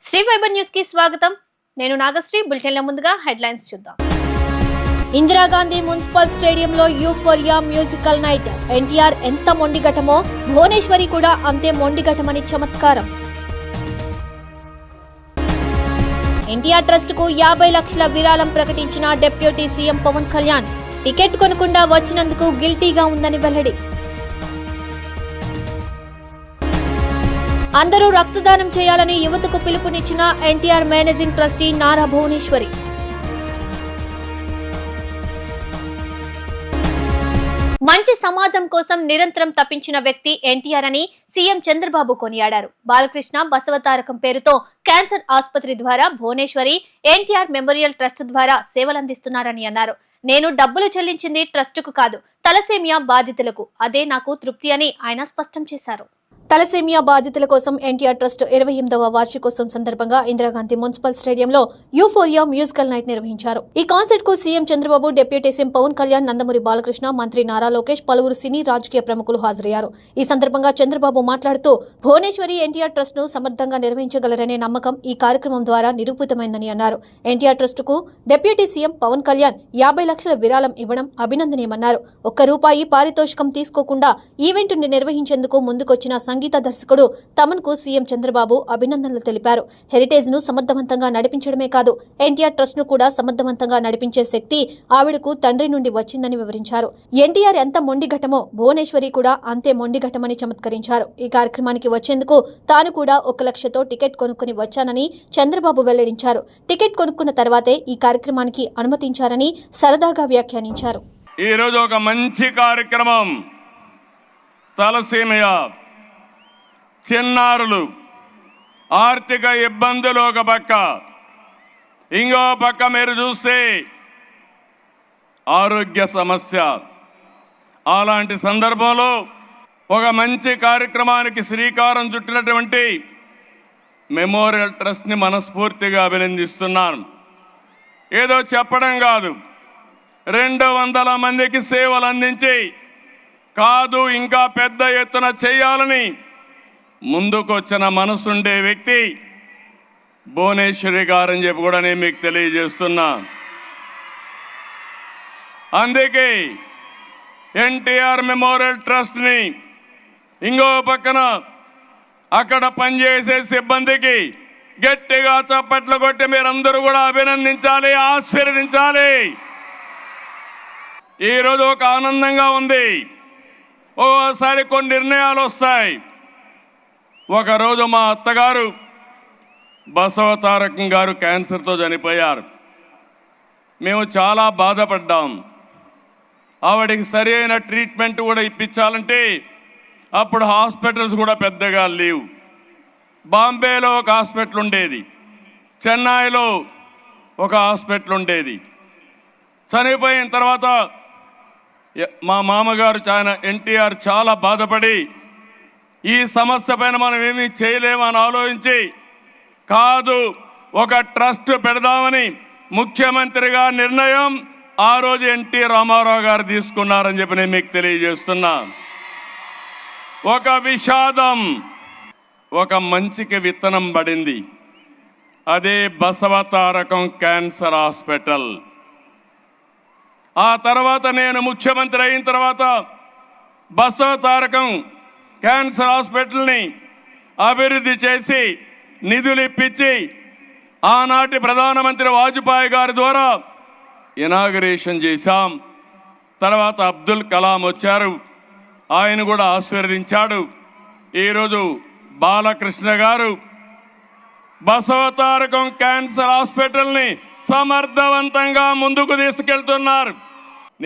Shri వైబర్ news కి స్వాగతం. నేను నాగశ్రీ. బులెటిన్ల ముందుగా హెడ్లైన్స్ చూద్దాం. ఇందిరాగాంధీ మున్సిపల్ స్టేడియంలో యూఫోరియా మ్యూజికల్ నైట్. ఎన్టీఆర్ ఎంత మొండిఘటమో భువనేశ్వరి కూడా అంతే మొండిఘటమని చమత్కారం. ఎన్టీఆర్ ట్రస్ట్ కు 50 లక్షల విరాళం ప్రకటించిన deputy CM Pawan Kalyan. Ticket కొనకుండా వచ్చినందుకు గిల్టీగా ఉందని వెల్లడి. అందరూ రక్తదానం చేయాలని యువతకు పిలుపునిచ్చిన ఎన్టీఆర్ మేనేజింగ్ ట్రస్టీ నారా భువనేశ్వరి. మంచి సమాజం కోసం నిరంతరం తప్పించిన వ్యక్తి ఎన్టీఆర్ అని సీఎం చంద్రబాబు కొనియాడారు. బాలకృష్ణ బసవతారకం పేరుతో క్యాన్సర్ ఆసుపత్రి ద్వారా భువనేశ్వరి ఎన్టీఆర్ మెమోరియల్ ట్రస్ట్ ద్వారా సేవలందిస్తున్నారని అన్నారు. నేను డబ్బులు చెల్లించింది ట్రస్టుకు కాదు, తలసేమియా బాధితులకు. అదే నాకు తృప్తి అని ఆయన స్పష్టం చేశారు. తలసేమియా బాధితుల కోసం ఎన్టీఆర్ ట్రస్ట్ 28వ వార్షికోత్సవం సందర్భంగా ఇందిరాగాంధీ మున్సిపల్ స్టేడియంలో యూఫోరియా మ్యూజికల్ నైట్ నిర్వహించారు. ఈ కాన్సర్ట్ కు CM Chandrababu, deputy CM Pawan Kalyan, Nandamuri Balakrishna, మంత్రి నారా లోకేష్, పలువురు సినీ రాజకీయ ప్రముఖులు హాజరయ్యారు. ఈ సందర్భంగా చంద్రబాబు మాట్లాడుతూ భువనేశ్వరి ఎన్టీఆర్ ట్రస్ట్ ను సమర్థంగా నిర్వహించగలరనే నమ్మకం ఈ కార్యక్రమం ద్వారా నిరూపితమైందని అన్నారు. ఎన్టీఆర్ ట్రస్ట్ కు డిప్యూటీ సీఎం పవన్ కళ్యాణ్ 50 లక్షల విరాళం ఇవ్వడం అభినందనీయమన్నారు. ₹1 పారితోషికం తీసుకోకుండా ఈవెంట్ ని నిర్వహించేందుకు ముందుకొచ్చిన సంగీత దర్శకుడు తమన్ కు సీఎం చంద్రబాబు అభినందనలు తెలిపారు. హెరిటేజ్ ను సమర్థవంతంగా నడిపించడమే కాదు, ఎన్టీఆర్ ట్రస్ట్ ను కూడా సమర్థవంతంగా నడిపించే శక్తి ఆవిడకు తండ్రి నుండి వచ్చిందని వివరించారు. ఎన్టీఆర్ ఎంత మొండిఘటమో భువనేశ్వరి కూడా అంతే మొండిఘటమని చమత్కరించారు. ఈ కార్యక్రమానికి వచ్చేందుకు తాను కూడా 1 లక్షతో టికెట్ కొనుక్కుని వచ్చానని చంద్రబాబు వెల్లడించారు. టికెట్ కొనుక్కున్న తర్వాతే ఈ కార్యక్రమానికి అనుమతించారని సరదాగా వ్యాఖ్యానించారు. ఈ రోజు ఒక మంచి కార్యక్రమం. తలసేమియా చిన్నారులు ఆర్థిక ఇబ్బందులు ఒక పక్క, ఇంకో పక్క మీరు చూస్తే ఆరోగ్య సమస్య. అలాంటి సందర్భంలో ఒక మంచి కార్యక్రమానికి శ్రీకారం చుట్టినటువంటి మెమోరియల్ ట్రస్ట్ని మనస్ఫూర్తిగా అభినందిస్తున్నాను. ఏదో చెప్పడం కాదు, 200 మందికి సేవలు అందించి కాదు ఇంకా పెద్ద ఎత్తున చేయాలని ముందుకొచ్చిన మనసుండే వ్యక్తి భువనేశ్వరి గారని చెప్పి కూడా నేను మీకు తెలియజేస్తున్నా. అందుకే ఎన్టీఆర్ మెమోరియల్ ట్రస్ట్ని ఇంకో పక్కన అక్కడ పనిచేసే సిబ్బందికి గట్టిగా చప్పట్లు కొట్టి మీరందరూ కూడా అభినందించాలి, ఆశీర్వదించాలి. ఈరోజు ఒక ఆనందంగా ఉంది. ఓసారి కొన్ని నిర్ణయాలు వస్తాయి. ఒకరోజు మా అత్తగారు బసవతారకం గారు క్యాన్సర్తో చనిపోయారు. మేము చాలా బాధపడ్డాం. ఆవిడకి సరి అయిన ట్రీట్మెంట్ కూడా ఇప్పించాలంటే అప్పుడు హాస్పిటల్స్ కూడా పెద్దగా లేవు. బాంబేలో ఒక హాస్పిటల్ ఉండేది, చెన్నైలో ఒక హాస్పిటల్ ఉండేది. చనిపోయిన తర్వాత మా మామగారు ఎన్టీఆర్ చాలా బాధపడి ఈ సమస్య పైన మనం ఏమీ చేయలేమని ఆలోచించి కాదు ఒక ట్రస్ట్ పెడదామని ముఖ్యమంత్రిగా నిర్ణయం ఆ రోజు ఎన్టీ రామారావు గారు తీసుకున్నారని చెప్పి నేను మీకు తెలియజేస్తున్నా. ఒక విషాదం, ఒక మంచికి విత్తనం పడింది. అదే బసవతారకం క్యాన్సర్ హాస్పిటల్. ఆ తర్వాత నేను ముఖ్యమంత్రి అయిన తర్వాత బసవతారకం క్యాన్సర్ హాస్పిటల్ని అభివృద్ధి చేసి నిధులు ఇప్పించి ఆనాటి ప్రధానమంత్రి వాజ్పేయి గారి ద్వారా ఇనాగరేషన్ చేశాం. తర్వాత అబ్దుల్ కలాం వచ్చారు, ఆయన కూడా ఆశీర్వదించాడు. ఈరోజు బాలకృష్ణ గారు బసవతారకం క్యాన్సర్ హాస్పిటల్ని సమర్థవంతంగా ముందుకు తీసుకెళ్తున్నారు.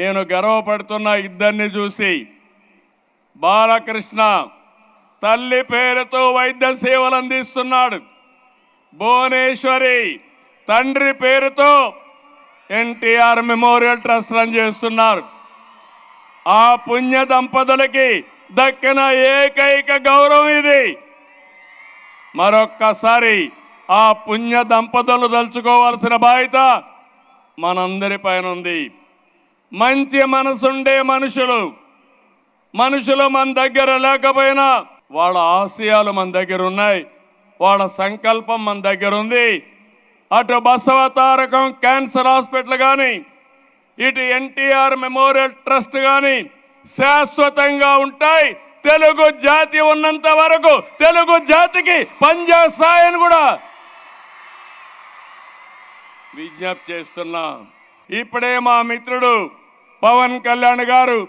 నేను గర్వపడుతున్న ఇద్దరిని చూసి. బాలకృష్ణ తల్లి పేరుతో వైద్య సేవలు అందిస్తున్నాడు. భువనేశ్వరి తండ్రి పేరుతో ఎన్టీఆర్ మెమోరియల్ ట్రస్ట్ రన్ చేస్తున్నారు. ఆ పుణ్య దంపతులకి దక్కిన ఏకైక గౌరవం ఇది. మరొక్కసారి ఆ పుణ్య దంపతులు తలుచుకోవాల్సిన బాధ్యత మనందరి పైన ఉంది. మంచి మనసుండే మనుషులు మన దగ్గర లేకపోయినా వాళ్ళ ఆశయాలు మన దగ్గర ఉన్నాయి. వాళ్ళ సంకల్పం మన దగ్గర ఉంది. అటు బసవ తారకం క్యాన్సర్ హాస్పిటల్ కానీ, ఇటు ఎన్టీఆర్ మెమోరియల్ ట్రస్ట్ కానీ శాశ్వతంగా ఉంటాయి. తెలుగు జాతి ఉన్నంత వరకు తెలుగు జాతికి పనిచేస్తాయని కూడా విజ్ఞప్తి చేస్తున్నా. ఇప్పుడే మా మిత్రుడు పవన్ కళ్యాణ్ గారు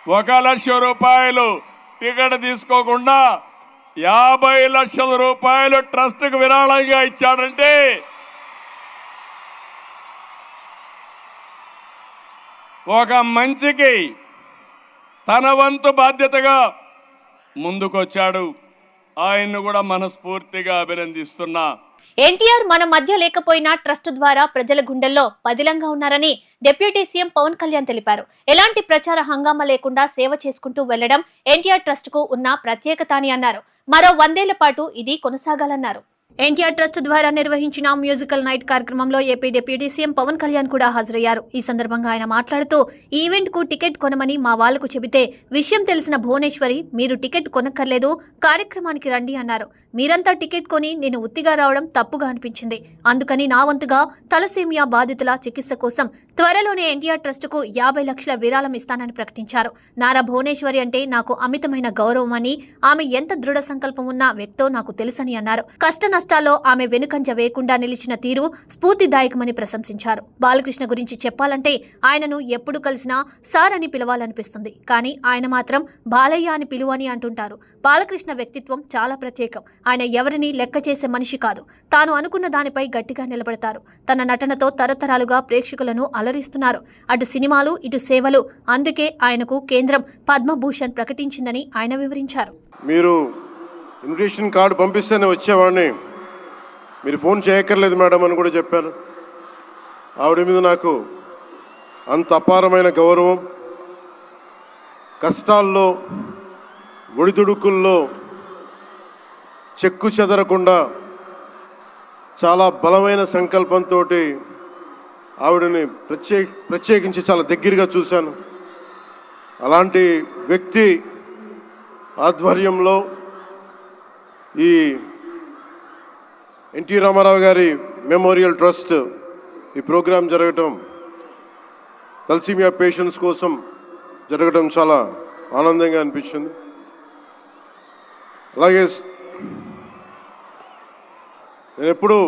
1,00,000 రూపాయలు టికెట్ తీసుకోకుండా 50 లక్షల రూపాయలు ట్రస్ట్కు విరాళంగా ఇచ్చాడంటే ఒక మంచికి తన వంతు బాధ్యతగా ముందుకొచ్చాడు. ఆయన్ను కూడా మనస్ఫూర్తిగా అభినందిస్తున్నా. ఎన్టీఆర్ మన మధ్య లేకపోయినా ట్రస్ట్ ద్వారా ప్రజల గుండెల్లో పదిలంగా ఉన్నారని డిప్యూటీ సీఎం పవన్ కళ్యాణ్ తెలిపారు. ఎలాంటి ప్రచార హంగామా లేకుండా సేవ చేసుకుంటూ వెళ్లడం ఎన్టీఆర్ ట్రస్ట్ కు ఉన్న ప్రత్యేకత అని అన్నారు. మరో 100 ఏళ్ల పాటు ఇది కొనసాగాలన్నారు. ఎన్టీఆర్ ట్రస్ట్ ద్వారా నిర్వహించిన మ్యూజికల్ నైట్ కార్యక్రమంలో AP deputy CM Pawan Kalyan కూడా హాజరయ్యారు. ఈ సందర్భంగా ఆయన మాట్లాడుతూ ఈ ఈవెంట్ కు టికెట్ కొనమని మా వాళ్లకు చెబితే విషయం తెలిసిన భువనేశ్వరి మీరు టికెట్ కొనక్కర్లేదు, కార్యక్రమానికి రండి అన్నారు. మీరంతా టికెట్ కొని నేను ఉత్తిగా రావడం తప్పుగా అనిపించింది. అందుకని నా వంతుగా తలసేమియా బాధితుల చికిత్స కోసం త్వరలోనే ఎన్టీఆర్ ట్రస్ట్ కు 50 లక్షల విరాళం ఇస్తానని ప్రకటించారు. నారా భువనేశ్వరి అంటే నాకు అమితమైన గౌరవం అని, ఆమె ఎంత దృఢ సంకల్పం ఉన్న వ్యక్తో నాకు తెలుసని అన్నారు. కష్ట నష్టాల్లో ఆమె వెనుకంజ వేయకుండా నిలిచిన తీరు స్ఫూర్తిదాయకమని ప్రశంసించారు. బాలకృష్ణ గురించి చెప్పాలంటే ఆయనను ఎప్పుడు కలిసినా సార్ అని పిలవాలనిపిస్తుంది. కానీ ఆయన మాత్రం బాలయ్య అని పిలువని అంటుంటారు. బాలకృష్ణ వ్యక్తిత్వం చాలా ప్రత్యేకం. ఆయన ఎవరిని లెక్క చేసే మనిషి కాదు. తాను అనుకున్న దానిపై గట్టిగా నిలబడతారు. తన నటనతో తరతరాలుగా ప్రేక్షకులను అలరిస్తున్నారు. అటు సినిమాలు ఇటు సేవలు. అందుకే ఆయనకు కేంద్రం పద్మభూషణ్ ప్రకటించిందని ఆయన వివరించారు. మీరు ఇన్విటేషన్ కార్డు పంపిస్తేనే వచ్చేవాడిని, మీరు ఫోన్ చేయక్కర్లేదు మేడం అని కూడా చెప్పాను. ఆవిడ మీద నాకు అంత అపారమైన గౌరవం. కష్టాల్లో ఒడిదుడుకుల్లో చెక్కు చెదరకుండా చాలా బలమైన సంకల్పంతో ఆవిడని ప్రత్యేకించి చాలా దగ్గరగా చూశాను. అలాంటి వ్యక్తి ఆధ్వర్యంలో ఈ ఎన్టీ రామారావు గారి మెమోరియల్ ట్రస్ట్ ఈ ప్రోగ్రాం జరగటం, తలసీమియా పేషెంట్స్ కోసం జరగడం చాలా ఆనందంగా అనిపించింది. అలాగే నేను ఎప్పుడు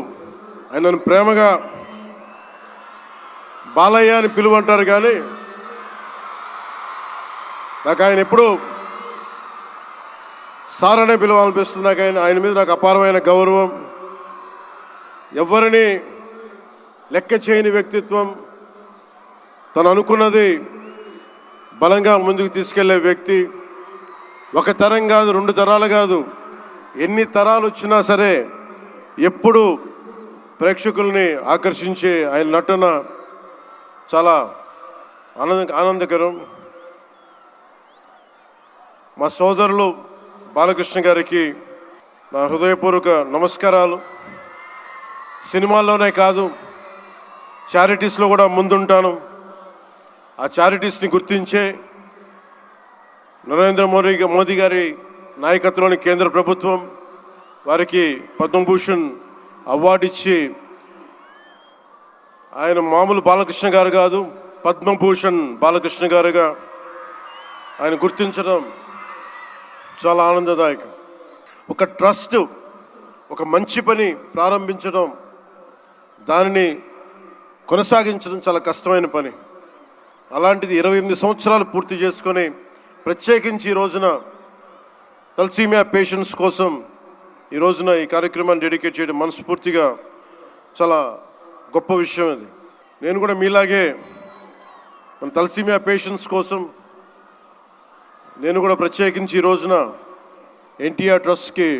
ఆయనను ప్రేమగా బాలయ్య అని పిలువంటారు, కానీ నాకు ఆయన ఎప్పుడు సార్ అనే పిలవాలనిపిస్తుంది. నాకు ఆయన మీద నాకు అపారమైన గౌరవం. ఎవరిని లెక్క చేయని వ్యక్తిత్వం. తను అనుకున్నది బలంగా ముందుకు తీసుకెళ్లే వ్యక్తి. ఒక తరం కాదు, 2 తరాలు కాదు, ఎన్ని తరాలు వచ్చినా సరే ఎప్పుడు ప్రేక్షకుల్ని ఆకర్షించే ఆయన నటన చాలా ఆనందకరం. మా సోదరులు బాలకృష్ణ గారికి నా హృదయపూర్వక నమస్కారాలు. సినిమాల్లోనే కాదు, చారిటీస్లో కూడా ముందుంటాను. ఆ చారిటీస్ని గుర్తించే నరేంద్ర మోదీ గారి నాయకత్వంలోని కేంద్ర ప్రభుత్వం వారికి పద్మభూషణ్ అవార్డు ఇచ్చి, ఆయన మామూలు బాలకృష్ణ గారు కాదు, పద్మభూషణ్ బాలకృష్ణ గారుగా ఆయన గుర్తించడం చాలా ఆనందదాయకం. ఒక ట్రస్ట్ ఒక మంచి పని ప్రారంభించడం, దానిని కొనసాగించడం చాలా కష్టమైన పని. అలాంటిది 28 సంవత్సరాలు పూర్తి చేసుకొని ప్రత్యేకించి ఈ రోజున తలసీమియా పేషెంట్స్ కోసం ఈ రోజున ఈ కార్యక్రమాన్ని డెడికేట్ చేయడం మనస్ఫూర్తిగా చాలా గొప్ప విషయం. అది నేను కూడా మీలాగే మన తలసీమియా పేషెంట్స్ కోసం నేను కూడా ప్రత్యేకించి ఈ రోజున ఎన్టీఆర్ ట్రస్ట్కి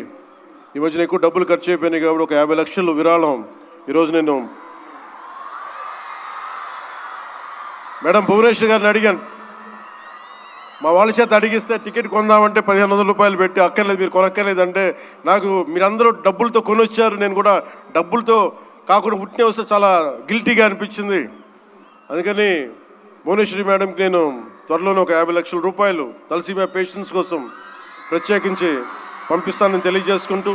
ఈ మధ్యన ఎక్కువ డబ్బులు ఖర్చు అయిపోయినాయి కాబట్టి ఒక 50 లక్షలు విరాళం ఈరోజు నేను మేడం భువనేశ్వర్ గారిని అడిగాను. మా వాళ్ళ చేత అడిగిస్తే టికెట్ కొందామంటే 1500 రూపాయలు పెట్టి, అక్కర్లేదు మీరు కొనక్కర్లేదంటే, నాకు మీరందరూ డబ్బులతో కొనొచ్చారు, నేను కూడా డబ్బులతో కాకుండా ఉట్టినే వస్తే చాలా గిల్టీగా అనిపించింది. అందుకని భువనేశ్వరి మేడంకి నేను త్వరలోనే ఒక 50 లక్షల రూపాయలు తలసీమియా పేషెంట్స్ కోసం ప్రత్యేకించి పంపిస్తానని తెలియజేసుకుంటూ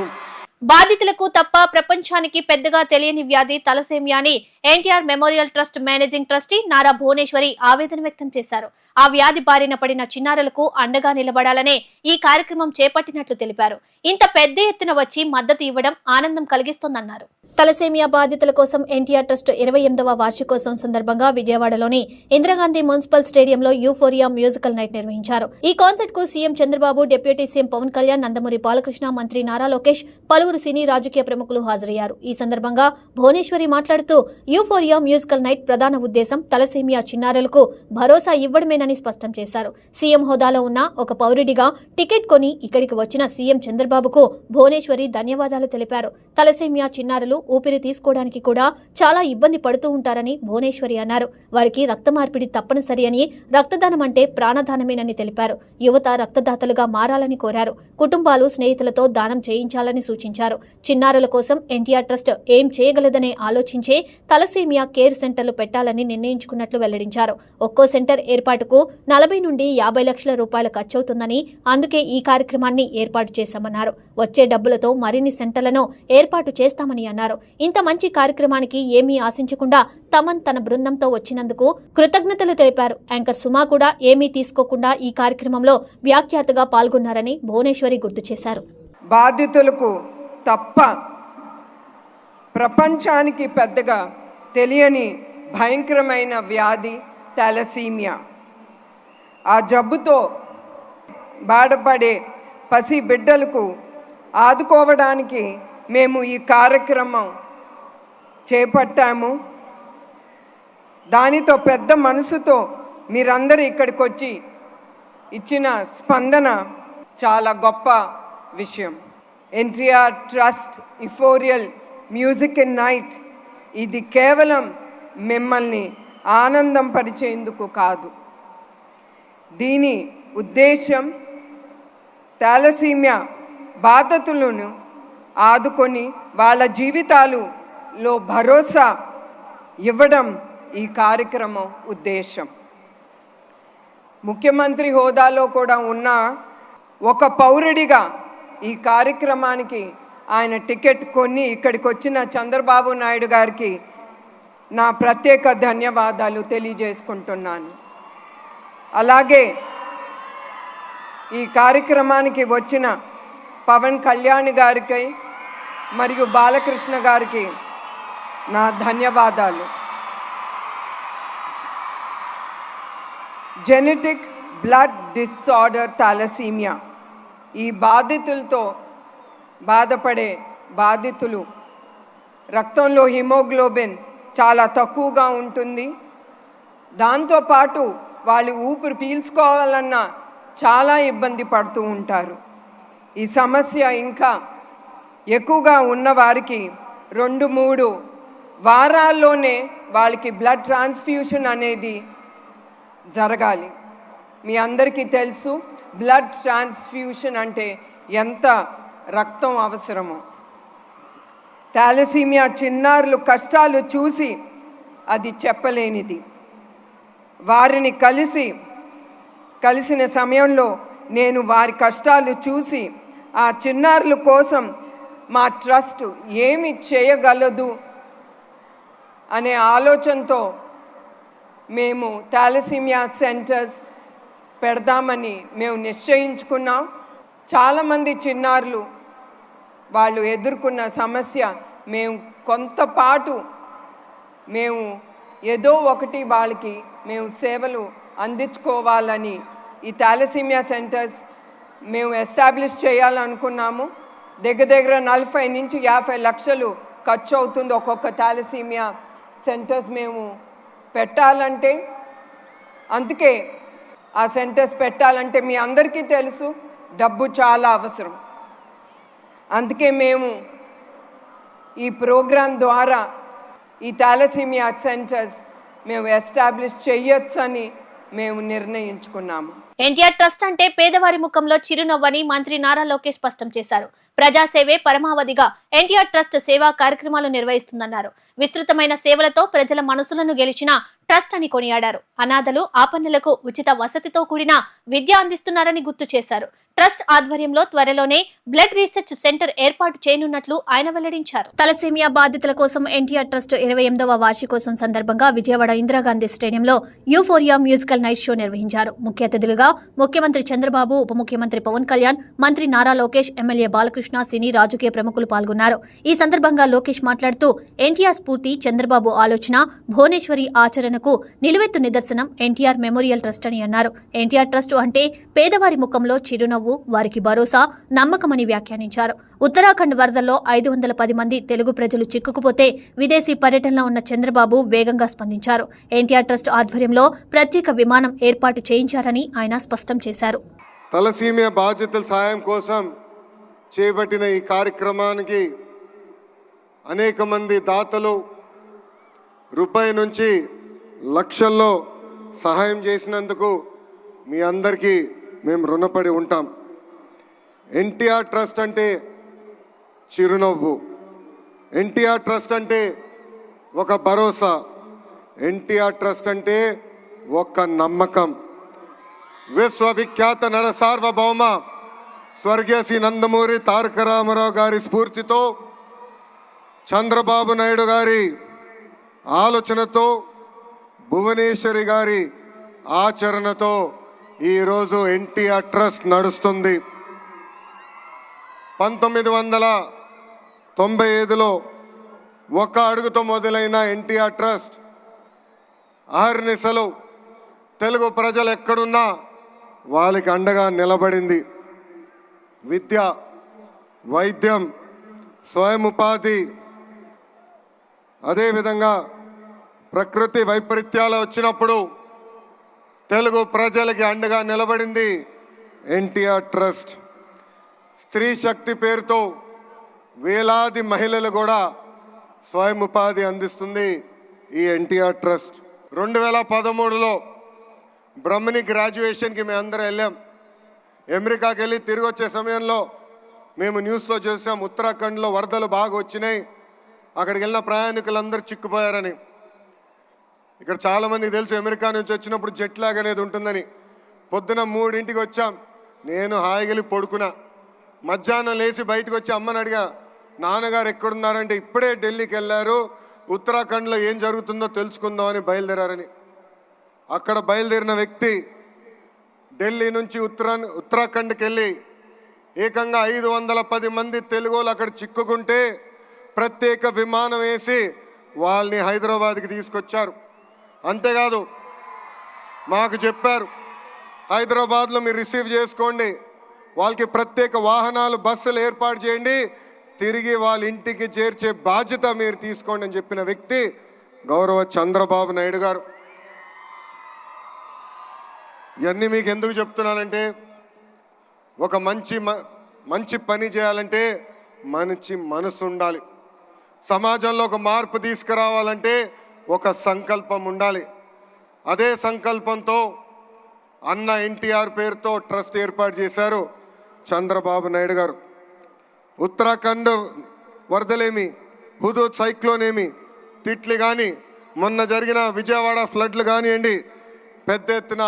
బాధితులకు తప్ప ప్రపంచానికి పెద్దగా తెలియని వ్యాధి తలసేమియా అని NTR memorial trust managing trustee Nara Bhuvaneswari ఆవేదన వ్యక్తం చేశారు. ఆ వ్యాధి బారిన పడిన చిన్నారులకు అండగా నిలబడాలనే ఈ కార్యక్రమం చేపట్టినట్లు తెలిపారు. ఇంత పెద్ద ఎత్తున వచ్చి మద్దతు ఇవ్వడం ఆనందం కలిగిస్తోందన్నారు. తలసేమియా బాధితుల కోసం ఎన్టీఆర్ ట్రస్ట్ 28వ వార్షికోత్సవం సందర్భంగా విజయవాడలోని ఇందిరాగాంధీ మున్సిపల్ స్టేడియంలో యూఫోరియా మ్యూజికల్ నైట్ నిర్వహించారు. ఈ కాన్సర్ట్ కు CM Chandrababu, deputy CM Pawan Kalyan, Nandamuri Balakrishna, మంత్రి నారా లోకేష్, పలువురు సినీ రాజకీయ ప్రముఖులు హాజరయ్యారు. ఈ సందర్భంగా భువనేశ్వరి మాట్లాడుతూ యూఫోరియా మ్యూజికల్ నైట్ ప్రధాన ఉద్దేశం తలసేమియా చిన్నారులకు భరోసా ఇవ్వడమేనని స్పష్టం చేశారు. సీఎం హోదాలో ఉన్న ఒక పౌరుడిగా టికెట్ కొని ఇక్కడికి వచ్చిన సీఎం చంద్రబాబుకు భువనేశ్వరి ధన్యవాదాలు తెలిపారు. తలసేమియా చిన్నారులు ఊపిరి తీసుకోవడానికి కూడా చాలా ఇబ్బంది పడుతూ ఉంటారని భువనేశ్వరి అన్నారు. వారికి రక్త మార్పిడి తప్పనిసరి అని, రక్తదానం అంటే ప్రాణదానమేనని తెలిపారు. యువత రక్తదాతలుగా మారాలని కోరారు. కుటుంబాలు, స్నేహితులతో దానం చేయించాలని సూచించారు. చిన్నారుల కోసం ఎన్టీఆర్ ట్రస్ట్ ఏం చేయగలదనే ఆలోచించే తలసేమియా కేర్ సెంటర్లు పెట్టాలని నిర్ణయించుకున్నట్లు వెల్లడించారు. ఒక్కో సెంటర్ ఏర్పాటుకు 40 నుండి 50 లక్షల రూపాయలు ఖర్చవుతుందని, అందుకే ఈ కార్యక్రమాన్ని ఏర్పాటు చేశామన్నారు. వచ్చే డబ్బులతో మరిన్ని సెంటర్లను ఏర్పాటు చేస్తామని అన్నారు. ఇంత మంచి కార్యక్రమానికి ఏమీ ఆశించకుండా తమన్ తన బృందంతో వచ్చినందుకు కృతజ్ఞతలు తెలిపారు. యాంకర్ సుమా కూడా ఏమీ తీసుకోకుండా ఈ కార్యక్రమంలో వ్యాఖ్యాతగా పాల్గొన్నారని భువనేశ్వరి గుర్తు చేశారు. బాధితులకు తప్ప ప్రపంచానికి పెద్దగా తెలియని భయంకరమైన వ్యాధి థాలసీమియా. ఆ జబ్బుతో బాధపడే పసి బిడ్డలకు ఆదుకోవడానికి మేము ఈ కార్యక్రమం చేపట్టాము. దానితో పెద్ద మనసుతో మీరందరూ ఇక్కడికి వచ్చి ఇచ్చిన స్పందన చాలా గొప్ప విషయం. ఎన్టీఆర్ ట్రస్ట్ యూఫోరియల్ మ్యూజిక్ నైట్ ఇది కేవలం మిమ్మల్ని ఆనందం పరిచేందుకు కాదు. దీని ఉద్దేశం థాలసీమియా బాధితులను ఆదుకొని వాళ్ళ జీవితాలలో భరోసా ఇవ్వడం ఈ కార్యక్రమం ఉద్దేశం. ముఖ్యమంత్రి హోదాలో కూడా ఉన్న ఒక పౌరుడిగా ఈ కార్యక్రమానికి ఆయన టికెట్ కొని ఇక్కడికి వచ్చిన చంద్రబాబు నాయుడు గారికి నా ప్రత్యేక ధన్యవాదాలు తెలియజేసుకుంటున్నాను. అలాగే ఈ కార్యక్రమానికి వచ్చిన పవన్ కళ్యాణ్ గారికి మరియు బాలకృష్ణ గారికి నా ధన్యవాదాలు. జెనెటిక్ బ్లడ్ డిసార్డర్ థాలసీమియా ఈ బాధితులతో బాధపడే బాధితులు రక్తంలో హిమోగ్లోబిన్ చాలా తక్కువగా ఉంటుంది. దాంతోపాటు వాళ్ళు ఊపిరి పీల్చుకోవాలన్నా చాలా ఇబ్బంది పడుతూ ఉంటారు. ఈ సమస్య ఇంకా ఎక్కువగా ఉన్నవారికి 2-3 వారాల్లోనే వాళ్ళకి బ్లడ్ ట్రాన్స్ఫ్యూషన్ అనేది జరగాలి. మీ అందరికీ తెలుసు బ్లడ్ ట్రాన్స్ఫ్యూషన్ అంటే ఎంత రక్తం అవసరమో. థాలసీమియా చిన్నారులు కష్టాలు చూసి అది చెప్పలేనిది. వారిని కలిసిన సమయంలో నేను వారి కష్టాలు చూసి ఆ చిన్నారుల కోసం మా ట్రస్ట్ ఏమి చేయగలదు అనే ఆలోచనతో మేము థాలసీమియా సెంటర్స్ పెడదామని మేము నిశ్చయించుకున్నాం. చాలామంది చిన్నారులు వాళ్ళు ఎదుర్కొన్న సమస్య మేము కొంతపాటు మేము ఏదో ఒకటి వాళ్ళకి మేము సేవలు అందించుకోవాలని ఈ థాలసీమియా సెంటర్స్ మేము ఎస్టాబ్లిష్ చేయాలనుకున్నాము. దగ్గర 40 నుంచి 50 లక్షలు ఖర్చు అవుతుంది ఒక్కొక్క థాలసీమియా సెంటర్స్ మేము పెట్టాలంటే. అందుకే ఆ సెంటర్స్ పెట్టాలంటే మీ అందరికీ తెలుసు డబ్బు చాలా అవసరం. అందుకే మేము ఈ ప్రోగ్రాం ద్వారా ఈ థాలసీమియా సెంటర్స్ మేము ఎస్టాబ్లిష్ చేయొచ్చని మేము నిర్ణయించుకున్నాము. ఎన్టీఆర్ ట్రస్ట్ అంటే పేదవారి ముఖంలో చిరునవ్వని మంత్రి నారా లోకేష్ స్పష్టం చేశారు. ప్రజాసేవే పరమావధిగా ఎన్టీఆర్ ట్రస్ట్ సేవా కార్యక్రమాలు నిర్వహిస్తుందన్నారు. విస్తృతమైన సేవలతో ప్రజల మనసులను గెలిచిన ట్రస్ట్ అని కొనియాడారు. అనాథలు, ఆపన్నులకు ఉచిత వసతితో కూడిన విద్య అందిస్తున్నారని గుర్తు చేశారు. ట్రస్ట్ ఆధ్వర్యంలో త్వరలోనే బ్లడ్ రీసెర్చ్ సెంటర్ ఏర్పాటు చేయనున్నట్లు ఆయన వెల్లడించారు. తలసేమియా బాధితుల కోసం ఎన్టీఆర్ ట్రస్ట్ 28వ వార్షికోత్సవం సందర్భంగా విజయవాడ ఇందిరాగాంధీ స్టేడియంలో యూఫోరియా మ్యూజికల్ నైట్ షో నిర్వహించారు. ముఖ్య అతిథులుగా ముఖ్యమంత్రి చంద్రబాబు, ఉప ముఖ్యమంత్రి పవన్ కళ్యాణ్, మంత్రి నారా లోకేష్, ఎమ్మెల్యే బాలకృష్ణ, సినీ రాజకీయ ప్రముఖులు పాల్గొన్నారు. ఈ సందర్భంగా లోకేష్ మాట్లాడుతూ ఎన్టీఆర్ స్ఫూర్తి, చంద్రబాబు ఆలోచన, భువనేశ్వరి ఆచరణకు నిలువెత్తు నిదర్శనం ఎన్టీఆర్ మెమోరియల్ ట్రస్ట్ అని అన్నారు. ఎన్టీఆర్ ట్రస్ట్ అంటే పేదవారి ముఖంలో చిరునవ్వు, వారికి భరోసా, నమ్మకమని వ్యాఖ్యానించారు. ఉత్తరాఖండ్ వరదల్లో 510 మంది తెలుగు ప్రజలు చిక్కుకుపోతే విదేశీ పర్యటనలో ఉన్న చంద్రబాబు వేగంగా స్పందించారు. ఎన్టీఆర్ ట్రస్ట్ ఆధ్వర్యంలో ప్రత్యేక విమానం ఏర్పాటు చేయించారని ఆయన స్పష్టం చేశారు. తలసీమియా బాధితుల సాయం కోసం చేపట్టిన ఈ కార్యక్రమానికి అనేక మంది దాతలు రూపాయి నుంచి లక్షల్లో సహాయం చేసినందుకు మీ అందరికీ మేము రుణపడి ఉంటాం. ఎన్టీఆర్ ట్రస్ట్ అంటే చిరునవ్వు, ఎన్టీఆర్ ట్రస్ట్ అంటే ఒక భరోసా, ఎన్టీఆర్ ట్రస్ట్ అంటే ఒక నమ్మకం. విశ్వవిఖ్యాత నర సార్వభౌమ స్వర్గీయ శ్రీ నందమూరి తారక రామారావు గారి స్ఫూర్తితో, చంద్రబాబు నాయుడు గారి ఆలోచనతో, భువనేశ్వరి గారి ఆచరణతో ఈరోజు ఎన్టీఆర్ ట్రస్ట్ నడుస్తుంది. 1995లో ఒక అడుగుతో మొదలైన ఎన్టీఆర్ ట్రస్ట్ అహర్నిశలు తెలుగు ప్రజలు ఎక్కడున్నా వాళ్ళకి అండగా నిలబడింది. విద్య, వైద్యం, స్వయం ఉపాధి, అదేవిధంగా ప్రకృతి వైపరీత్యాలు వచ్చినప్పుడు తెలుగు ప్రజలకి అండగా నిలబడింది ఎన్టీఆర్ ట్రస్ట్. స్త్రీ శక్తి పేరుతో వేలాది మహిళలు కూడా స్వయం ఉపాధి అందిస్తుంది ఈ ఎన్టీఆర్ ట్రస్ట్. 2013లో బ్రహ్మణి గ్రాడ్యుయేషన్కి మేము అందరం వెళ్ళాం. అమెరికాకి వెళ్ళి తిరిగి వచ్చే సమయంలో మేము న్యూస్లో చూసాం ఉత్తరాఖండ్లో వరదలు బాగా వచ్చినాయి, అక్కడికి వెళ్ళిన ప్రయాణికులందరూ చిక్కుపోయారని. ఇక్కడ చాలామంది తెలుసు అమెరికా నుంచి వచ్చినప్పుడు జెట్ లాగ్ అనేది ఉంటుందని. పొద్దున 3ంటికి వచ్చాం, నేను హాయిగలి పడుకున్నా. మధ్యాహ్నం లేచి బయటకు వచ్చి అమ్మని అడిగా, నాన్నగారు ఎక్కడున్నారంటే ఇప్పుడే ఢిల్లీకి వెళ్ళారు, ఉత్తరాఖండ్లో ఏం జరుగుతుందో తెలుసుకుందామని బయలుదేరారని. అక్కడ బయలుదేరిన వ్యక్తి ఢిల్లీ నుంచి ఉత్తరాఖండ్కి వెళ్ళి ఏకంగా 510 మంది తెలుగు వాళ్ళు అక్కడ చిక్కుకుంటే ప్రత్యేక విమానం వేసి వాళ్ళని హైదరాబాద్కి తీసుకొచ్చారు. అంతేకాదు మాకు చెప్పారు, హైదరాబాద్లో మీరు రిసీవ్ చేసుకోండి, వాళ్ళకి ప్రత్యేక వాహనాలు, బస్సులు ఏర్పాటు చేయండి, తిరిగి వాళ్ళ ఇంటికి చేర్చే బాధ్యత మీరు తీసుకోండి అని చెప్పిన వ్యక్తి గౌరవ చంద్రబాబు నాయుడు గారు. ఇవన్నీ మీకు ఎందుకు చెప్తున్నానంటే, ఒక మంచి పని చేయాలంటే మంచి మనసు ఉండాలి. సమాజంలో ఒక మార్పు తీసుకురావాలంటే ఒక సంకల్పం ఉండాలి. అదే సంకల్పంతో అన్న ఎన్టీఆర్ పేరుతో ట్రస్ట్ ఏర్పాటు చేశారు చంద్రబాబు నాయుడు గారు. ఉత్తరాఖండ్ వరదలేమి, హుదూద్ సైక్లోన్ ఏమి, తిట్లి కానీ, మొన్న జరిగిన విజయవాడ ఫ్లడ్లు కానివ్వండి, పెద్ద ఎత్తున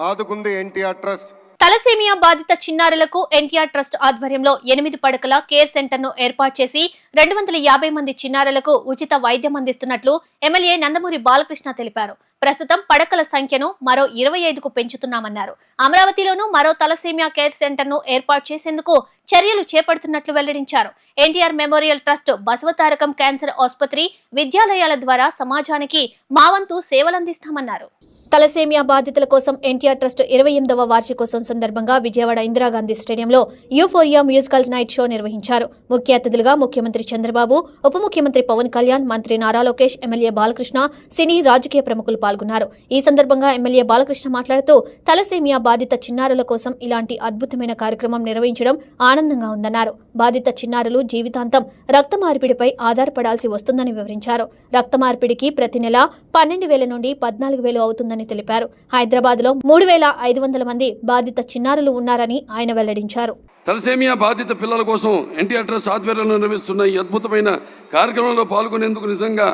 ఆదుకుంది ఎన్టీఆర్ ట్రస్ట్. తలసేమియా బాధిత చిన్నారులకు ఎన్టీఆర్ ట్రస్ట్ ఆధ్వర్యంలో 8 పడకల కేర్ సెంటర్ ను ఏర్పాటు చేసి 250 మంది చిన్నారులకు ఉచిత వైద్యం అందిస్తున్నట్లు ఎమ్మెల్యే నందమూరి బాలకృష్ణ తెలిపారు. ప్రస్తుతం పడకల సంఖ్యను మరో 25కు పెంచుతున్నామన్నారు. అమరావతిలోనూ మరో తలసేమియా కేర్ సెంటర్ ను ఏర్పాటు చేసేందుకు చర్యలు చేపడుతున్నట్లు వెల్లడించారు. NTR memorial trust, Basavatarakam cancer ఆసుపత్రి, విద్యాలయాల ద్వారా సమాజానికి మా వంతు సేవలందిస్తామన్నారు. తలసేమియా బాధితుల కోసం ఎన్టీఆర్ ట్రస్ట్ 28వ వార్షికోత్సవం సందర్భంగా విజయవాడ ఇందిరాగాంధీ స్టేడియంలో యూఫోరియా మ్యూజికల్ నైట్ షో నిర్వహించారు. ముఖ్య అతిథులుగా ముఖ్యమంత్రి చంద్రబాబు, ఉప ముఖ్యమంత్రి పవన్ కళ్యాణ్, మంత్రి నారా లోకేష్, ఎమ్మెల్యే బాలకృష్ణ, సినీ రాజకీయ ప్రముఖులు పాల్గొన్నారు. ఈ సందర్భంగా ఎమ్మెల్యే బాలకృష్ణ మాట్లాడుతూ తలసేమియా బాధిత చిన్నారుల కోసం ఇలాంటి అద్భుతమైన కార్యక్రమం నిర్వహించడం ఆనందంగా ఉందన్నారు. బాధిత చిన్నారులు జీవితాంతం రక్త మార్పిడిపై ఆధారపడాల్సి వస్తుందని వివరించారు. రక్త మార్పిడికి ప్రతి నెల 12,000 నుండి 14,000 అవుతుందని తెలిపారు. హైదరాబాద్ లో 3,500 మంది బాధిత చిన్నారులు ఉన్నారని ఆయన వెల్లడించారు. తలసేమియా బాధిత పిల్లల కోసం ఎన్టీఆర్ ట్రస్ట్ ఆధ్వర్యంలో నిర్వహిస్తున్న ఈ అద్భుతమైన కార్యక్రమంలో పాల్గొనేందుకు నిజంగా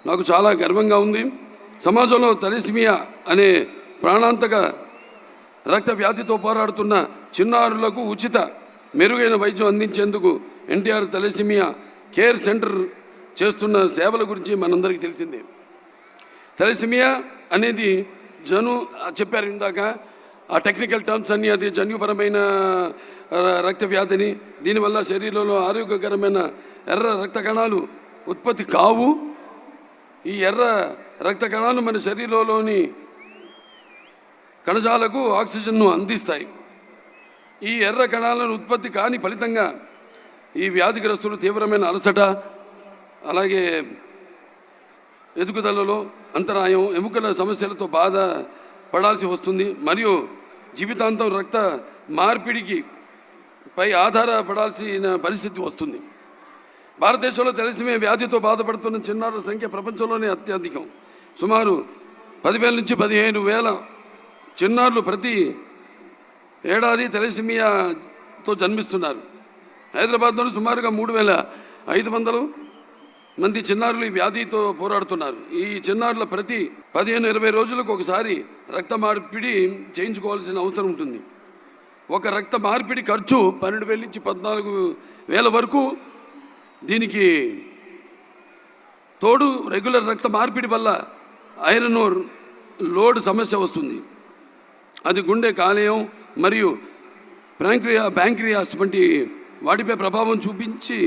నాకు చాలా గర్వంగా ఉంది. సమాజంలో తలసేమియా అనే ప్రాణాంతక రక్త వ్యాధితో పోరాడుతున్న చిన్నారులకు ఉచిత మెరుగైన వైద్యం అందించేందుకు ఎన్టీఆర్ తలసిమియా కేర్ సెంటర్ చేస్తున్న సేవల గురించి మనందరికీ తెలిసిందే. తలసిమియా అనేది చెప్పారు ఇందాక, ఆ టెక్నికల్ టర్మ్స్ అన్నీ, అది జన్యుపరమైన రక్త వ్యాధిని. దీనివల్ల శరీరంలో ఆరోగ్యకరమైన ఎర్ర రక్త కణాలు ఉత్పత్తి కావు. ఈ ఎర్ర రక్త కణాలు మన శరీరంలోని కణజాలకు ఆక్సిజన్ను అందిస్తాయి. ఈ ఎర్ర కణాలను ఉత్పత్తి కాని ఫలితంగా ఈ వ్యాధిగ్రస్తులు తీవ్రమైన అలసట, అలాగే ఎదుగుదలలో అంతరాయం, ఎముకల సమస్యలతో బాధ పడాల్సి వస్తుంది. మరియు జీవితాంతం రక్త మార్పిడికి పై ఆధారపడాల్సిన పరిస్థితి వస్తుంది. భారతదేశంలో తలసిమియా వ్యాధితో బాధపడుతున్న చిన్నారుల సంఖ్య ప్రపంచంలోనే అత్యధికం. సుమారు 10,000 నుంచి 15,000 చిన్నారులు ప్రతి ఏడాది తలసిమియాతో జన్మిస్తున్నారు. హైదరాబాద్లో సుమారుగా 3,500 మంది చిన్నారులు ఈ వ్యాధితో పోరాడుతున్నారు. ఈ చిన్నారుల ప్రతి 15-20 రోజులకు ఒకసారి రక్త మార్పిడి చేయించుకోవాల్సిన అవసరం ఉంటుంది. ఒక రక్త మార్పిడి ఖర్చు 12,000 నుంచి 14,000 వరకు. దీనికి తోడు రెగ్యులర్ రక్త మార్పిడి వల్ల ఐరన్ ఓర్ లోడ్ సమస్య వస్తుంది. అది గుండె, కాలేయం మరియు ప్యాంక్రియాస్ వంటి వాటిపై ప్రభావం చూపించి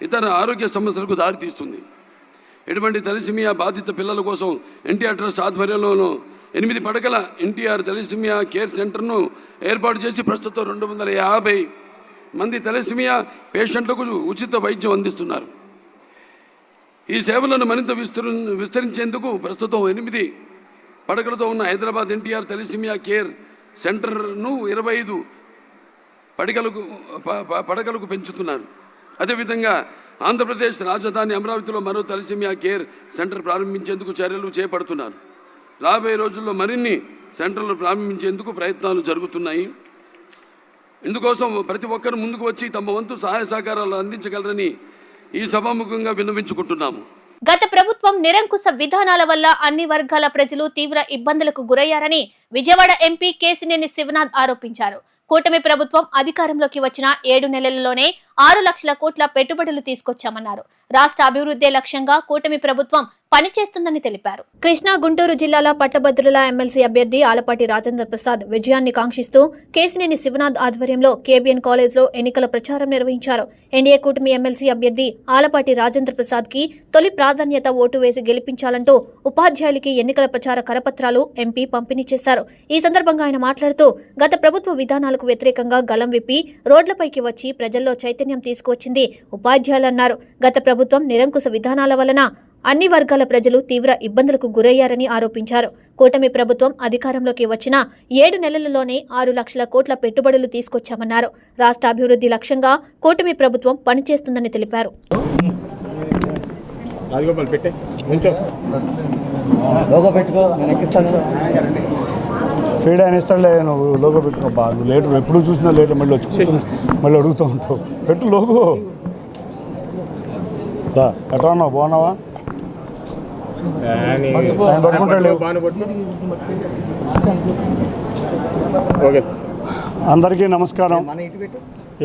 ఇతర ఆరోగ్య సమస్యలకు దారితీస్తుంది. ఇటువంటి తలసిమియా బాధిత పిల్లల కోసం ఎన్టీఆర్ ట్రస్ట్ ఆధ్వర్యంలో 8 పడకల ఎన్టీఆర్ తలసిమియా కేర్ సెంటర్ను ఏర్పాటు చేసి ప్రస్తుతం 250 మంది తలసిమియా పేషెంట్లకు ఉచిత వైద్యం అందిస్తున్నారు. ఈ సేవలను మరింత విస్తరించేందుకు ప్రస్తుతం 8 పడకలతో ఉన్న హైదరాబాద్ ఎన్టీఆర్ తలసిమియా కేర్ సెంటర్ను 25 పడకలకు పెంచుతున్నారు. అదేవిధంగా ఆంధ్రప్రదేశ్ రాజధాని అమరావతిలో మరో తలసిమియా కేర్ సెంటర్ ప్రారంభించేందుకు చర్యలు చేపడుతున్నారు. రాబోయే రోజుల్లో మరిన్ని సెంటర్లు ప్రారంభించేందుకు ప్రయత్నాలు జరుగుతున్నాయి. ఇందుకోసం ప్రతి ఒక్కరు ముందుకు వచ్చి తమ వంతు సహాయ సహకారాలు అందించగలరని ఈ సభాముఖంగా విన్నవించుకుంటున్నాము. గత ప్రభుత్వం నిరంకుశ విధానాల వల్ల అన్ని వర్గాల ప్రజలు తీవ్ర ఇబ్బందులకు గురయ్యారని విజయవాడ ఎంపీ కేశినేని శివనాథ్ ఆరోపించారు. కూటమి ప్రభుత్వం అధికారంలోకి వచ్చిన 7 నెలల్లోనే 6 లక్షల కోట్ల పెట్టుబడులు తీసుకొచ్చామన్నారు. రాష్ట్ర అభివృద్ధి లక్ష్యంగా కూటమి ప్రభుత్వం పనిచేస్తుందని తెలిపారు. కృష్ణా, గుంటూరు జిల్లాల పట్టభద్రుల ఎమ్మెల్సీ అభ్యర్థి ఆలపాటి రాజేంద్ర ప్రసాద్ విజయాన్ని కాంక్షిస్తూ కేశినేని శివనాథ్ ఆధ్వర్యంలో కేబిఎన్ కాలేజ్లో ఎన్నికల ప్రచారం నిర్వహించారు. ఎన్డీఏ కూటమి ఎమ్మెల్సీ అభ్యర్థి ఆలపాటి రాజేంద్ర ప్రసాద్ కి తొలి ప్రాధాన్యత ఓటు వేసి గెలిపించాలంటూ ఉపాధ్యాయులకి ఎన్నికల ప్రచార కరపత్రాలు ఎంపీ పంపిణీ చేశారు. ఈ సందర్భంగా ఆయన మాట్లాడుతూ గత ప్రభుత్వ విధానాలకు వ్యతిరేకంగా గలం విప్పి రోడ్లపైకి వచ్చి ప్రజల్లో చైతన్యం తీసుకువచ్చింది ఉపాధ్యాయులన్నారు. గత ప్రభుత్వం నిరంకుశ విధానాల వలన అన్ని వర్గాల ప్రజలు తీవ్ర ఇబ్బందులకు గురయ్యారని ఆరోపించారు. కూటమి ప్రభుత్వం అధికారంలోకి వచ్చిన 7 నెలలలోనే 6 లక్షల కోట్ల పెట్టుబడులు తీసుకొచ్చామన్నారు. రాష్ట్ర అభివృద్ధి లక్ష్యంగా కూటమి ప్రభుత్వం పనిచేస్తుందని తెలిపారు. ఫీడ్ అని ఇస్తాడులే, నువ్వు లోగో పెట్టుకో. బాగా లేటు, ఎప్పుడు చూసినా లేటు, మళ్ళీ వచ్చి మళ్ళీ అడుగుతూ ఉంటావు. పెట్టు లోగో. ఎట్లా ఉన్నావు, బాగున్నావా? అందరికీ నమస్కారం.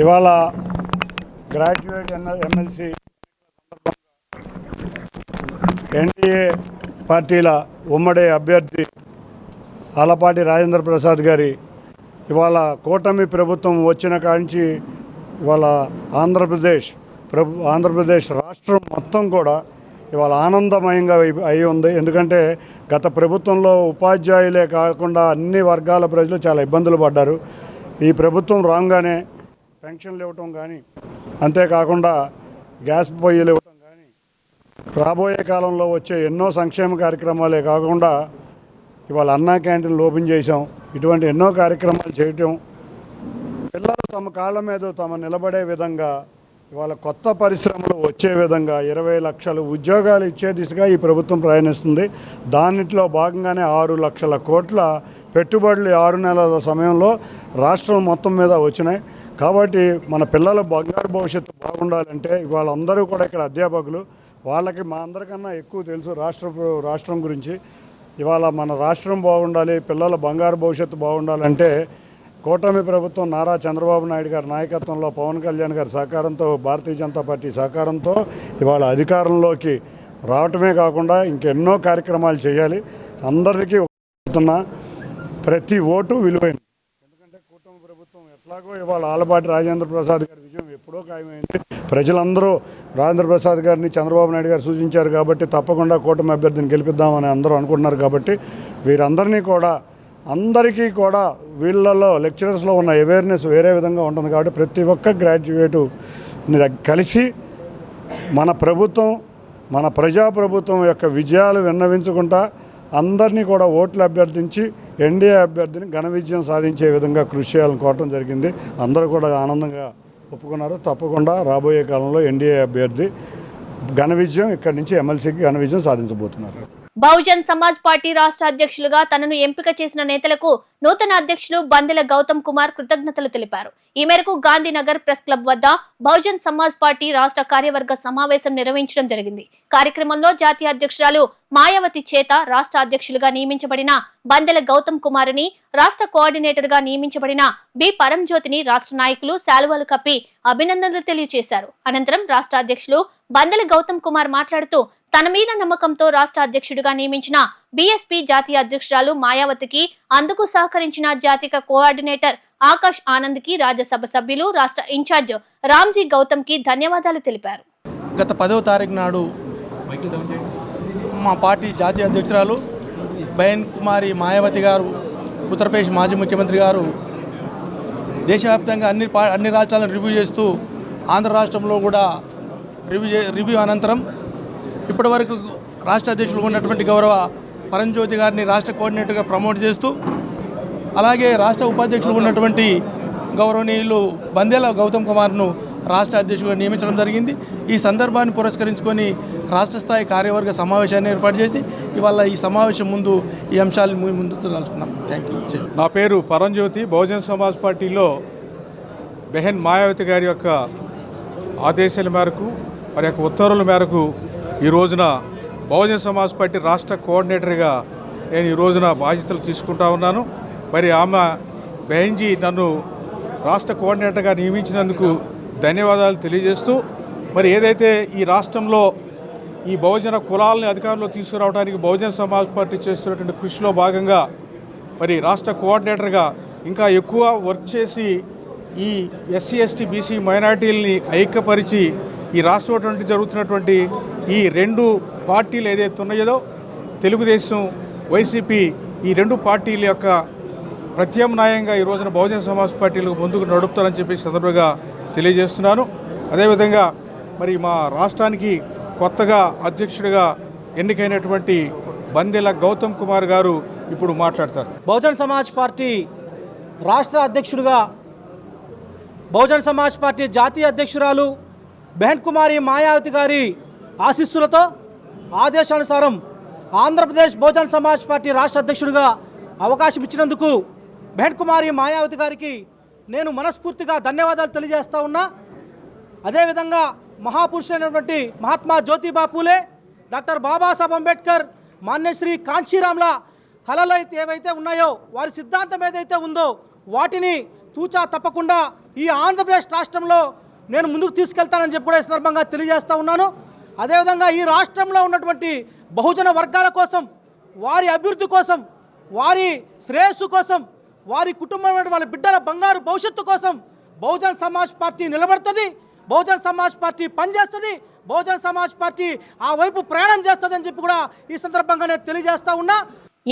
ఇవాళ గ్రాడ్యుయేట్ ఎమ్మెల్సీ ఎన్డీఏ పార్టీల ఉమ్మడి అభ్యర్థి ఆలపాటి రాజేంద్ర ప్రసాద్ గారి ఇవాళ కూటమి ప్రభుత్వం వచ్చిన కాంచి ఇవాళ ఆంధ్రప్రదేశ్ రాష్ట్రం మొత్తం కూడా ఇవాళ ఆనందమయంగా అయి ఉంది. ఎందుకంటే గత ప్రభుత్వంలో ఉపాధ్యాయులే కాకుండా అన్ని వర్గాల ప్రజలు చాలా ఇబ్బందులు పడ్డారు. ఈ ప్రభుత్వం రాగానే పెన్షన్లు ఇవ్వటం కానీ, అంతేకాకుండా గ్యాస్ పొయ్యిలు ఇవ్వటం కానీ, రాబోయే కాలంలో వచ్చే ఎన్నో సంక్షేమ కార్యక్రమాలే కాకుండా ఇవాళ అన్నా క్యాంటీన్లు ఓపెన్ చేసాం. ఇటువంటి ఎన్నో కార్యక్రమాలు చేయటం, పిల్లలు తమ కాళ్ళ మీద తమ నిలబడే విధంగా, ఇవాళ కొత్త పరిశ్రమలు వచ్చే విధంగా 20 లక్షల ఉద్యోగాలు ఇచ్చే దిశగా ఈ ప్రభుత్వం ప్రయాణిస్తుంది. దానిలో భాగంగానే 6 లక్షల కోట్ల పెట్టుబడులు 6 నెలల సమయంలో రాష్ట్రం మొత్తం మీద వచ్చినాయి. కాబట్టి మన పిల్లల బంగారు భవిష్యత్తు బాగుండాలంటే ఇవాళ అందరూ కూడా ఇక్కడ అధ్యాపకులు, వాళ్ళకి మా అందరికన్నా ఎక్కువ తెలుసు రాష్ట్రం గురించి. ఇవాళ మన రాష్ట్రం బాగుండాలి, పిల్లల బంగారు భవిష్యత్తు బాగుండాలంటే కూటమి ప్రభుత్వం నారా చంద్రబాబు నాయుడు గారి నాయకత్వంలో పవన్ కళ్యాణ్ గారి సహకారంతో, భారతీయ జనతా పార్టీ సహకారంతో ఇవాళ అధికారంలోకి రావటమే కాకుండా ఇంకెన్నో కార్యక్రమాలు చేయాలి. అందరికీ ప్రతి ఓటు విలువైంది. ఎందుకంటే కూటమి ప్రభుత్వం ఎట్లాగో ఇవాళ ఆలపాటి రాజేంద్ర ప్రసాద్ గారి విజయం ఎప్పుడో ఖాయమైంది. ప్రజలందరూ రాజేంద్ర ప్రసాద్ గారిని చంద్రబాబు నాయుడు గారు సూచించారు కాబట్టి తప్పకుండా కూటమి అభ్యర్థిని గెలిపిద్దామని అందరూ అనుకుంటున్నారు. కాబట్టి అందరికీ కూడా వీళ్ళలో లెక్చరర్స్లో ఉన్న అవేర్నెస్ వేరే విధంగా ఉంటుంది. కాబట్టి ప్రతి ఒక్క గ్రాడ్యుయేటు కలిసి మన ప్రభుత్వం, మన ప్రజాప్రభుత్వం యొక్క విజయాలు విన్నవించుకుంటా అందరినీ కూడా ఓట్లు అభ్యర్థించి ఎన్డీఏ అభ్యర్థిని ఘన విజయం సాధించే విధంగా కృషి చేయాలని కోరటం జరిగింది. అందరూ కూడా ఆనందంగా ఒప్పుకున్నారు. తప్పకుండా రాబోయే కాలంలో ఎన్డీఏ అభ్యర్థి ఘన విజయం, ఇక్కడి నుంచి ఎమ్మెల్సీకి ఘన విజయం సాధించబోతున్నారు. బహుజన్ సమాజ్ పార్టీ రాష్ట్ర అధ్యక్షులుగా తనను ఎంపిక చేసిన నేతలకు నూతన అధ్యక్షులు బందెల గౌతమ్ కుమార్ కృతజ్ఞతలు తెలిపారు. ఈ మేరకు గాంధీనగర్ ప్రెస్ క్లబ్ వద్ద బహుజన్ సమాజ్ పార్టీ రాష్ట్ర కార్యవర్గ సమావేశం నిర్వహించడం జరిగింది. కార్యక్రమంలో జాతీయ అధ్యక్షురాలు మాయావతి చేత రాష్ట్ర అధ్యక్షులుగా నియమించబడిన బందెల గౌతమ్ కుమార్ని, రాష్ట్ర కోఆర్డినేటర్ గా నియమించబడిన బి పరంజ్యోతిని రాష్ట్ర నాయకులు శాలువాలు కప్పి అభినందనలు తెలియజేశారు. అనంతరం రాష్ట్ర అధ్యక్షులు బందెల గౌతమ్ కుమార్ మాట్లాడుతూ తన మీద నమ్మకంతో రాష్ట్ర అధ్యక్షుడిగా నియమించిన బీఎస్పీ జాతీయ అధ్యక్షురాలు మాయావతికి, అందుకు సహకరించిన జాతీయ కోఆర్డినేటర్ ఆకాష్ ఆనంద్ కి, రాజ్యసభ సభ్యులు రాష్ట్ర ఇన్ఛార్జ్ రామ్జీ గౌతమ్ కి ధన్యవాదాలు తెలిపారు. గత 10వ తారీఖు నాడు మా పార్టీ జాతీయ అధ్యక్షురాలు బహన్ కుమారి మాయావతి గారు, ఉత్తరప్రదేశ్ మాజీ ముఖ్యమంత్రి గారు దేశవ్యాప్తంగా అన్ని రాష్ట్రాలను రివ్యూ చేస్తూ ఆంధ్ర రాష్ట్రంలో కూడా రివ్యూ అనంతరం ఇప్పటి వరకు రాష్ట్ర అధ్యక్షులు ఉన్నటువంటి గౌరవ పరంజ్యోతి గారిని రాష్ట్ర కోఆర్డినేటర్గా ప్రమోట్ చేస్తూ, అలాగే రాష్ట్ర ఉపాధ్యక్షులు ఉన్నటువంటి గౌరవనీయులు బందెల గౌతమ్ కుమార్ను రాష్ట్ర అధ్యక్షుడిగా నియమించడం జరిగింది. ఈ సందర్భాన్ని పురస్కరించుకొని రాష్ట్ర స్థాయి కార్యవర్గ సమావేశాన్ని ఏర్పాటు చేసి ఇవాళ ఈ సమావేశం ముందు ఈ అంశాలు ముందు తెలుసుకున్నాం. Thank you. నా పేరు పరంజ్యోతి. బహుజన్ సమాజ్ పార్టీలో బెహన్ మాయావతి గారి యొక్క ఆదేశాల మేరకు, వారి యొక్క ఉత్తర్వుల మేరకు ఈ రోజున బహుజన్ సమాజ్ పార్టీ రాష్ట్ర కోఆర్డినేటర్గా నేను ఈ రోజున బాధ్యతలు తీసుకుంటా ఉన్నాను. మరి ఆమె బెహన్జీ నన్ను రాష్ట్ర కోఆర్డినేటర్గా నియమించినందుకు ధన్యవాదాలు తెలియజేస్తూ, మరి ఏదైతే ఈ రాష్ట్రంలో ఈ బహుజన కులాలని అధికారంలో తీసుకురావడానికి బహుజన్ సమాజ్ పార్టీ చేస్తున్నటువంటి కృషిలో భాగంగా మరి రాష్ట్ర కోఆర్డినేటర్గా ఇంకా ఎక్కువ వర్క్ చేసి ఈ ఎస్సీ, ఎస్టీ, బీసీ మైనార్టీలని ఐక్యపరిచి ఈ రాష్ట్రం జరుగుతున్నటువంటి ఈ రెండు పార్టీలు ఏదైతే ఉన్నాయో తెలుగుదేశం, వైసీపీ, ఈ రెండు పార్టీల యొక్క ప్రత్యామ్నాయంగా ఈ రోజున బహుజన సమాజ్ పార్టీలకు ముందుకు నడుపుతారని చెప్పి సందర్భంగా తెలియజేస్తున్నాను. అదేవిధంగా మరి మా రాష్ట్రానికి కొత్తగా అధ్యక్షుడిగా ఎన్నికైనటువంటి బందెల గౌతమ్ కుమార్ గారు ఇప్పుడు మాట్లాడతారు. బహుజన్ సమాజ్ పార్టీ రాష్ట్ర అధ్యక్షుడిగా బహుజన్ సమాజ్ పార్టీ జాతీయ అధ్యక్షురాలు బహన్ కుమారి మాయావతి గారి ఆశీస్సులతో, ఆదేశానుసారం ఆంధ్రప్రదేశ్ బహుజన్ సమాజ్ పార్టీ రాష్ట్ర అధ్యక్షుడిగా అవకాశం ఇచ్చినందుకు బహన్ కుమారి మాయావతి గారికి నేను మనస్ఫూర్తిగా ధన్యవాదాలు తెలియజేస్తా ఉన్నా. అదేవిధంగా మహాపురుషులైనటువంటి మహాత్మా జ్యోతిబా పూలే, డాక్టర్ బాబాసాహెబ్ అంబేద్కర్, మాన్యశ్రీ కాంచీరామ్ల కళలు ఏవైతే ఉన్నాయో, వారి సిద్ధాంతం ఏదైతే ఉందో వాటిని తూచా తప్పకుండా ఈ ఆంధ్రప్రదేశ్ రాష్ట్రంలో నేను ముందుకు తీసుకెళ్తానని చెప్పి కూడా ఈ సందర్భంగా తెలియజేస్తూ ఉన్నాను. అదేవిధంగా ఈ రాష్ట్రంలో ఉన్నటువంటి బహుజన వర్గాల కోసం, వారి అభివృద్ధి కోసం, వారి శ్రేయస్సు కోసం, వారి కుటుంబం వాళ్ళ బిడ్డల బంగారు భవిష్యత్తు కోసం బహుజన్ సమాజ్ పార్టీ నిలబడుతుంది, బహుజన్ సమాజ్ పార్టీ పనిచేస్తుంది, బహుజన్ సమాజ్ పార్టీ ఆ వైపు ప్రయాణం చేస్తుంది అని చెప్పి కూడా ఈ సందర్భంగా నేను తెలియజేస్తా ఉన్నా.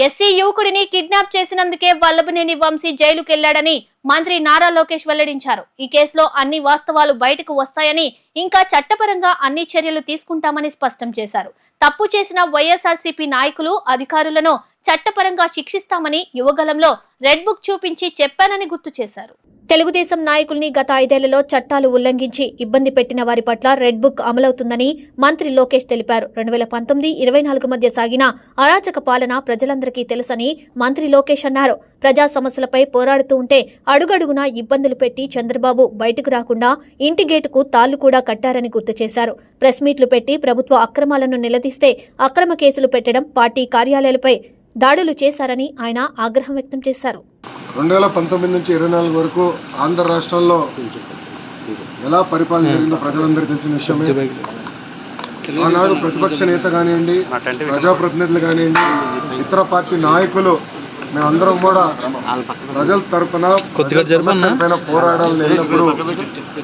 ఎస్సీ యువకుడిని కిడ్నాప్ చేసినందుకే వల్లభనేని వంశీ జైలుకెళ్లాడని మంత్రి నారా లోకేష్ వెల్లడించారు. ఈ కేసులో అన్ని వాస్తవాలు బయటకు వస్తాయని, ఇంకా చట్టపరంగా అన్ని చర్యలు తీసుకుంటామని స్పష్టం చేశారు. తప్పు చేసిన వైఎస్ఆర్సీపీ నాయకులు, అధికారులను చట్టపరంగా శిక్షిస్తామని యువగలంలో రెడ్ బుక్ చూపించి చెప్పానని గుర్తు చేశారు. తెలుగుదేశం నాయకుల్ని గత 5 ఏళ్లలో చట్టాలు ఉల్లంఘించి ఇబ్బంది పెట్టిన వారి పట్ల రెడ్ బుక్ అమలవుతుందని మంత్రి లోకేష్ తెలిపారు. 2019-24 మధ్య సాగిన అరాచక పాలన ప్రజలందరికీ తెలుసని మంత్రి లోకేష్ అన్నారు. ప్రజా సమస్యలపై పోరాడుతూ ఉంటే అడుగడుగునా ఇబ్బందులు పెట్టి చంద్రబాబు బయటకు రాకుండా ఇంటి గేటుకు తాళ్లు కూడా కట్టారని గుర్తు చేశారు. ప్రెస్ మీట్లు పెట్టి ప్రభుత్వ అక్రమాలను నిలదీస్తే అక్రమ కేసులు పెట్టడం, పార్టీ కార్యాలయాలపై దాడులు చేశారని ఆయన ఆగ్రహం వ్యక్తం చేశారు. 2019 నుంచి 24 వరకు ఆంధ్ర రాష్ట్రంలో ఎలా పరిపాలన జరిగిందో ప్రజలందరికీ తెలిసిన విషయమే. ఆనాడు ప్రతిపక్ష నేత కానివ్వండి, ప్రజాప్రతినిధులు కానివ్వండి, ఇతర పార్టీ నాయకులు మేమందరం కూడా ప్రజల తరపున పైన పోరాడాలని వెళ్ళినప్పుడు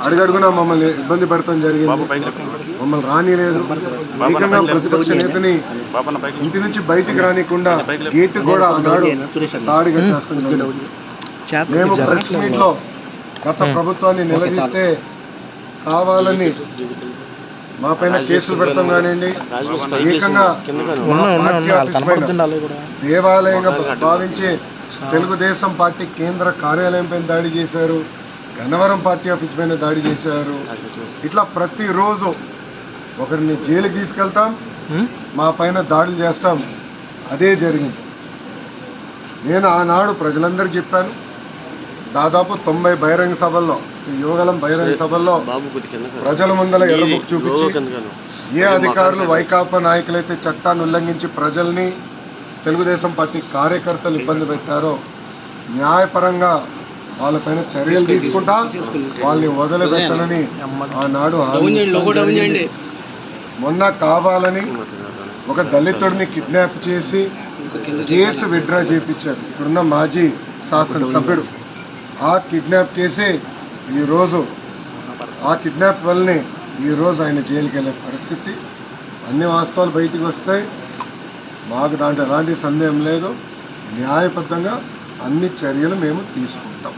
అడుగడుగునా మమ్మల్ని ఇబ్బంది పెడతాం జరిగింది. మమ్మల్ని రానిలేదు. ఏకంగా ప్రతిపక్ష నేతని ఇంటి నుంచి బయటికి రానికుండా గేట్ కూడా ఆనాడు దాడి కట్టేస్తాం జరిగింది. మేము ప్రెస్ మీట్ లో గత ప్రభుత్వాన్ని నిలదీస్తే కావాలని మా పైన కేసులు పెడతాం కానివ్వండి, ఏకంగా మా పార్టీ ఆఫీస్ పైన దేవాలయంగా భావించి తెలుగుదేశం పార్టీ కేంద్ర కార్యాలయం పైన దాడి చేశారు, గన్నవరం పార్టీ ఆఫీస్ పైన దాడి చేశారు. ఇట్లా ప్రతిరోజు ఒకరిని జైలుకి తీసుకెళ్తాం, మా పైన దాడులు చేస్తాం. అదే జరిగింది. నేను ఆనాడు ప్రజలందరికీ చెప్పాను. దాదాపు 90 బహిరంగ సభల్లో, యువగలం బహిరంగ సభల్లో ప్రజల ముందల ఎర్రబుక్ చూపించి ఏ అధికారులు వైకాపా నాయకులైతే చట్టాన్ని ఉల్లంఘించి ప్రజల్ని, తెలుగుదేశం పార్టీ కార్యకర్తలు ఇబ్బంది పెట్టారో న్యాయపరంగా వాళ్ళపైన చర్యలు తీసుకుంటా, వాళ్ళని వదిలిపెట్టనని ఆనాడు మొన్న కావాలని ఒక దళితుడిని కిడ్నాప్ చేసి కేసు విత్డ్రా చేయించారు ఇప్పుడున్న మాజీ శాసనసభ్యుడు. ఆ కిడ్నాప్ కేసే ఈరోజు, ఆ కిడ్నాప్ వల్లనే ఈరోజు ఆయన జైలుకి వెళ్ళే పరిస్థితి. అన్ని వాస్తవాలు బయటికి వస్తాయి. మాకు దాంట్లో ఎలాంటి సందేహం లేదు. న్యాయబద్ధంగా అన్ని చర్యలు మేము తీసుకుంటాం.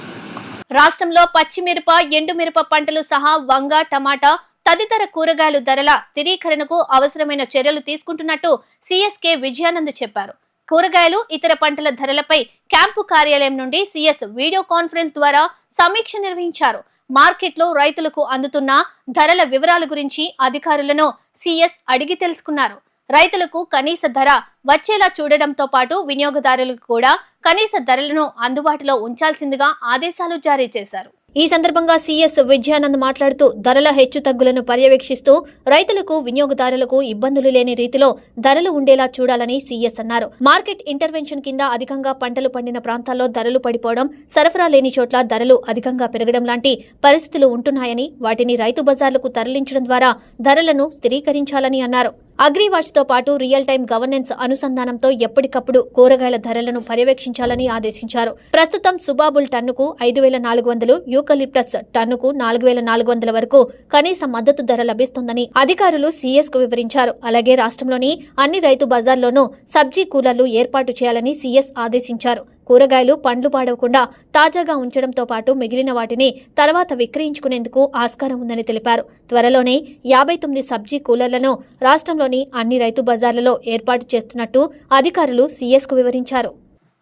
రాష్ట్రంలో పచ్చిమిరప, ఎండుమిరప పంటలు సహా వంగ, టమాటా తదితర కూరగాయలు ధరల స్థిరీకరణకు అవసరమైన చర్యలు తీసుకుంటున్నట్టు సిఎస్కే విజయానంద్ చెప్పారు. కూరగాయలు, ఇతర పంటల ధరలపై క్యాంపు కార్యాలయం నుండి సిఎస్ వీడియో కాన్ఫరెన్స్ ద్వారా సమీక్ష నిర్వహించారు. మార్కెట్లో రైతులకు అందుతున్న ధరల వివరాల గురించి అధికారులను సిఎస్ అడిగి తెలుసుకున్నారు. రైతులకు కనీస ధర వచ్చేలా చూడడంతో పాటు వినియోగదారులకు కూడా కనీస ధరలను అందుబాటులో ఉంచాల్సిందిగా ఆదేశాలు జారీ చేశారు. ఈ సందర్భంగా సిఎస్ విజయానంద్ మాట్లాడుతూ ధరల హెచ్చుతగ్గులను పర్యవేక్షిస్తూ రైతులకు, వినియోగదారులకు ఇబ్బందులు లేని రీతిలో ధరలు ఉండేలా చూడాలని సిఎస్ అన్నారు. మార్కెట్ ఇంటర్వెన్షన్ కింద అధికంగా పంటలు పండిన ప్రాంతాల్లో ధరలు పడిపోవడం, సరఫరా లేని చోట్ల ధరలు అధికంగా పెరగడం లాంటి పరిస్థితులు ఉంటున్నాయని, వాటిని రైతు బజార్లకు తరలించడం ద్వారా ధరలను స్థిరీకరించాలని అన్నారు. అగ్రివాచ్ తో పాటు రియల్ టైం గవర్నెన్స్ అనుసంధానంతో ఎప్పటికప్పుడు కూరగాయల ధరలను పర్యవేక్షించాలని ఆదేశించారు. ప్రస్తుతం సుబాబుల్ టన్నుకు 5,400, యూకలిప్టస్ టన్నుకు 4,400 వరకు కనీస మద్దతు ధర లభిస్తోందని అధికారులు సిఎస్ కు వివరించారు. అలాగే రాష్ట్రంలోని అన్ని రైతు బజార్లోనూ సబ్జీ కూలర్లు ఏర్పాటు చేయాలని సిఎస్ ఆదేశించారు. కూరగాయలు, పండ్లు పాడవకుండా తాజాగా ఉంచడంతో పాటు మిగిలిన వాటిని తర్వాత విక్రయించుకునేందుకు ఆస్కారం ఉందని తెలిపారు. త్వరలోనే 59 సబ్జీ కూలర్లను రాష్ట్రంలోని అన్ని రైతు బజార్లలో ఏర్పాటు చేస్తున్నట్టు అధికారులు సిఎస్ కు వివరించారు.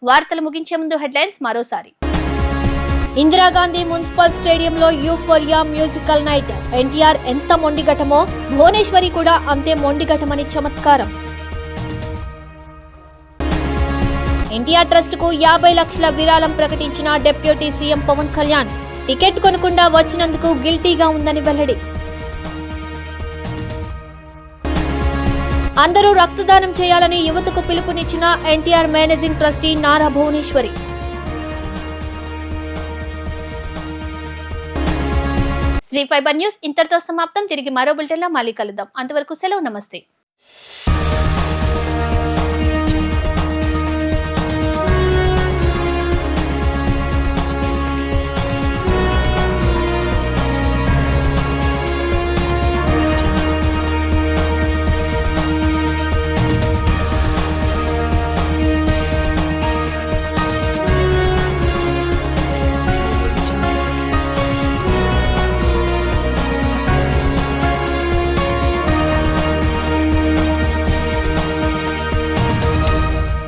వార్తలు ముగించే ముందు హెడ్లైన్స్ మరోసారి. ఇందిరాగాంధీ మున్సిపల్ స్టేడియంలో యూఫోరియా మ్యూజికల్ నైట్. ఎన్టీఆర్ ఎంత మొండిఘటమో భువనేశ్వరి కూడా అంతే మొండిఘటమని చమత్కారం. ఎన్టీఆర్ ట్రస్ట్ కు 50 లక్షల విరాళం ప్రకటించిన deputy CM Pawan Kalyan. Ticket కొనకుండా వచ్చినందుకు గిల్టీగా ఉందని వెల్లడి. అందరూ రక్తదానం చేయాలని యువతకు పిలుపునిచ్చిన NTR managing trustee Nara Bhuvaneshwari. Sri Fiber News ఇంతటితో సమాప్తం. తిరిగి మరో బులెటిన్లో మళ్ళీ కలుద్దాం. అంతవరకు సెలవు. నమస్తే.